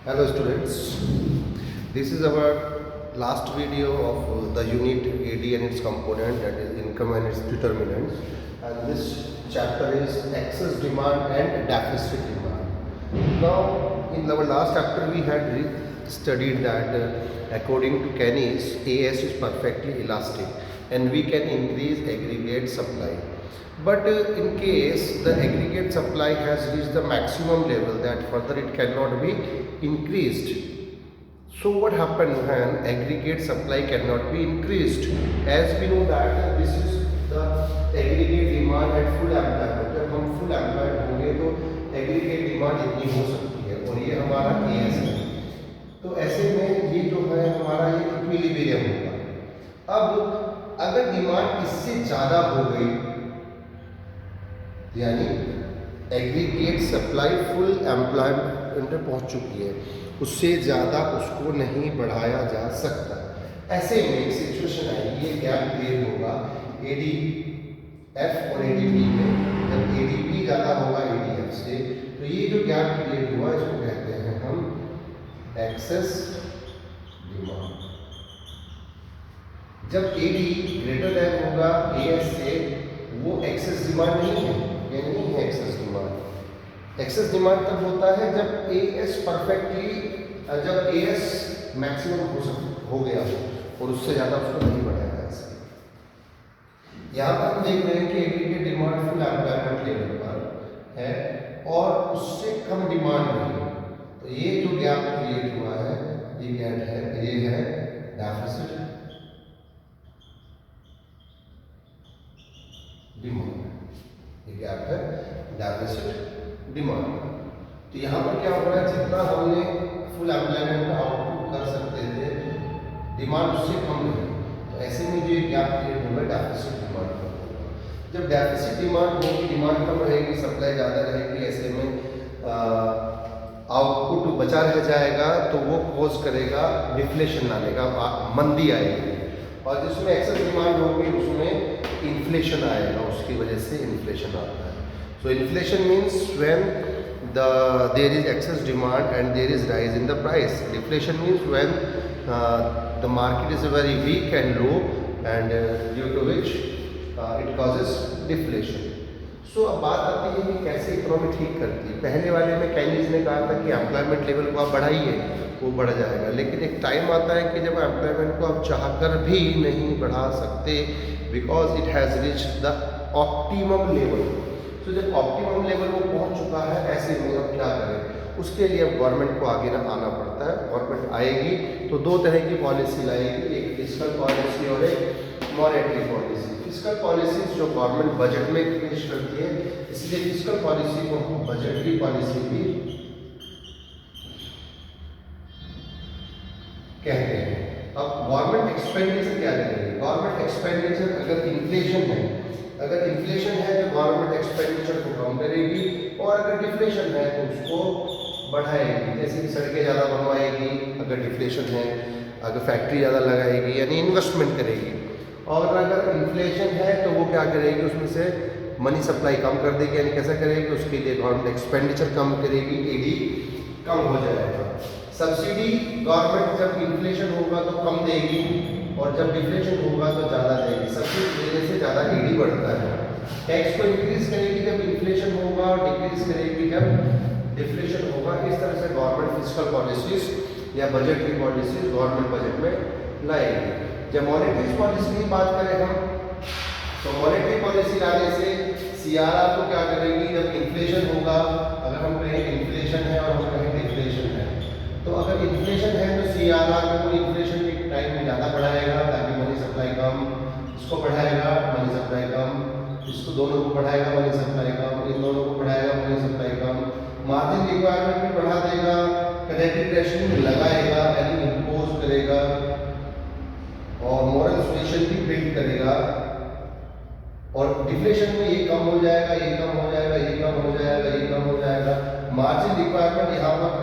Hello students, this is our last video of the unit AD and its component, that is income and its determinants, and this chapter is excess demand and deficit demand. Now in our last chapter we had studied that according to Keynes, AS is perfectly elastic and we can increase aggregate supply. But in case the aggregate supply has reached the maximum level, that further it cannot be increased. So what happens when aggregate supply cannot be increased? As we know that this is the aggregate demand at full employment. जब हम full employed होंगे तो aggregate demand इतनी हो सकती है और ये हमारा AS है. तो ऐसे में ये जो है हमारा ये इक्विलिब्रियम होगा. अब अगर डिमांड इससे ज़्यादा हो गई, यानी एग्रीगेट सप्लाई फुल एम्प्लॉयमेंट पे पहुंच चुकी है, उससे ज़्यादा उसको नहीं बढ़ाया जा सकता. ऐसे में एक सिचुएशन आएगी, ये गैप क्रिएट होगा ADF और ADP में. जब ADP ज़्यादा होगा ADF से, तो ये जो गैप क्रिएट हुआ इसको कहते हैं हम एक्सेस डिमांड. जब AD ग्रेटर देन होगा AS से, वो एक्सेस डिमांड नहीं है, ये नहीं है एक्सेस डिमांड. एक्सेस डिमांड तब होता है जब AS परफेक्टली, जब AS मैक्सिमम हो गया हो और उससे ज़्यादा उसको नहीं बढ़ाया जा सकता. यहाँ पर हम देख रहे हैं कि aggregate demand full employment level पर है और उससे कम डिमांड नहीं. तो ये जो गैप क्रिएट हुआ है, ये गैप है, ये है डेफिसिट डिमांड. ये गैप है डेफिसिट डिमांड. तो यहाँ पर क्या हो रहा है, जितना हमने फुल एम्प्लॉयमेंट का आउटपुट कर सकते थे, डिमांड उससे कम है. तो ऐसे में जो गैप क्रिएट होगा डेफिसिट डिमांड का होगा. जब डेफिसिट डिमांड होगी, डिमांड कम रहेगी, सप्लाई ज़्यादा रहेगी, ऐसे में आउटपुट बचा रह जाएगा, तो वो कोज करेगा डिफ्लेशन लाने का, मंदी आएगी. और जिसमें एक्सेस डिमांड होगी उसमें इन्फ्लेशन आएगा, उसकी वजह से इन्फ्लेशन आता है. सो inflation means when there is excess demand and there is rise in the price. Deflation means when the market is very weak and low and due to which it causes deflation. So अब बात आती है कि कैसे economy ठीक करती है. पहले वाले में केनीज ने कहा था कि एम्प्लॉयमेंट लेवल को आप बढ़ाइए, वो बढ़ जाएगा. लेकिन एक टाइम आता है कि जब एम्प्लॉयमेंट को आप चाहकर भी नहीं बढ़ा सकते, because it has reached the optimum level. तो जब ऑप्टिमम लेवल वो पहुंच चुका है, ऐसे में अब क्या करें, उसके लिए अब गवर्नमेंट को आगे ना आना पड़ता है. गवर्नमेंट आएगी तो दो तरह की पॉलिसी लाएगी, एक फिस्कल पॉलिसी और एक मॉनेटरी पॉलिसी. फिस्कल पॉलिसी जो गवर्नमेंट बजट में पेश करती है, इसलिए फिस्कल पॉलिसी को हम बजटरी पॉलिसी भी कहते हैं. अब गवर्नमेंट एक्सपेंडिचर क्या करेगी, गवर्नमेंट एक्सपेंडिचर अगर इन्फ्लेशन है, अगर इन्फ्लेशन है तो गवर्नमेंट एक्सपेंडिचर को कम करेगी, और अगर डिफ्लेशन है तो उसको बढ़ाएगी. जैसे कि सड़कें ज़्यादा बनवाएगी अगर डिफ्लेशन है, अगर फैक्ट्री ज़्यादा लगाएगी यानी इन्वेस्टमेंट करेगी. और अगर इन्फ्लेशन है तो वो क्या करेगी, उसमें से मनी सप्लाई कम कर देगी. यानी कैसा करेगी, उसके लिए गवर्नमेंट एक्सपेंडिचर कम करेगी, AD कम हो जाएगा. सब्सिडी गवर्नमेंट जब इन्फ्लेशन होगा तो कम देगी और जब डिफ्लेशन होगा तो ज़्यादा देगी. सब्सिडी देने से ज़्यादा AD बढ़ता है. टैक्स को इंक्रीज करेगी जब इन्फ्लेशन होगा और डिक्रीज करेगी जब डिफ्लेशन होगा. इस तरह से गवर्नमेंट फिस्कल पॉलिसीज या बजटरी पॉलिसीज गवर्नमेंट बजट में लाएगी. जब मॉनेटरी पॉलिसी की बात करें हम, तो मॉनेटरी पॉलिसी लाने से CRR को क्या करेगी, जब इन्फ्लेशन होगा, अगर हम कहें इन्फ्लेशन है और हम कहें डिफ्लेशन है, तो अगर इन्फ्लेशन है तो CRR को इन्फ्लेशन के टाइम में ज़्यादा बढ़ाएगा ताकि मनी सप्लाई कम, इसको बढ़ाएगा मनी सप्लाई कम, इसको दोनों को बढ़ाएगा मनी सप्लाई कम, इन दोनों को बढ़ाएगा मनी सप्लाई कम. मार्जिन रिक्वायरमेंट भी बढ़ा देगा, क्रेडिट रेशनिंग लगाएगा यानी इम्पोज करेगा, और मॉरल सुएशन भी बिल्ड करेगा. और डिफ्लेशन में ये कम हो जाएगा, ये कम हो जाएगा, ये कम हो जाएगा, ये कम हो जाएगा. मार्जिन रिक्वायरमेंट यहाँ पर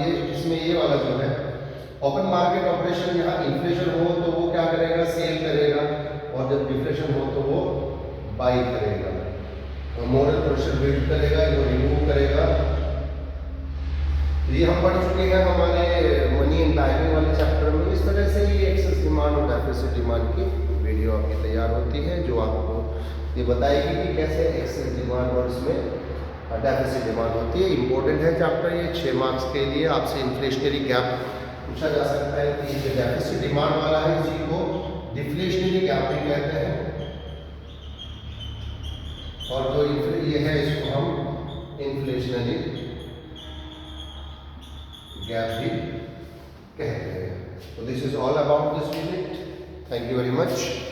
ये इसमें ये वाला जो है ओपन मार्केट ऑपरेशन, यहाँ इन्फ्लेशन हो तो वो क्या करेगा, सेल करेगा, और जब डिफ्लेशन हो तो वो बाई करेगा. मोरल प्रेशर बिल्ड करेगा, वो रिमूव करेगा तो ये हम पढ़ चुके हैं हमारे मनी एंड बैंकिंग वाले चैप्टर में। इस तरह से ही एक्सेस डिमांड और डेफिसिट डिमांड की वीडियो आपकी तैयार होती है, जो आपको ये बताएगी कि कैसे एक्सेस डिमांड और इसमें डेफिसिट डिमांड होती है। इंपॉर्टेंट है चैप्टर ये, 6 मार्क्स के लिए। आपसे इन्फ्लेशनरी गैप पूछा जा सकता है कि ये डेफिसिट डिमांड वाला है, इसी को डिफ्लेशनरी गैप भी कहते हैं, और जो ये है इसको हम इन्फ्लेशनरी गैप भी कहते हैं। So this is all about this unit. Thank you very much.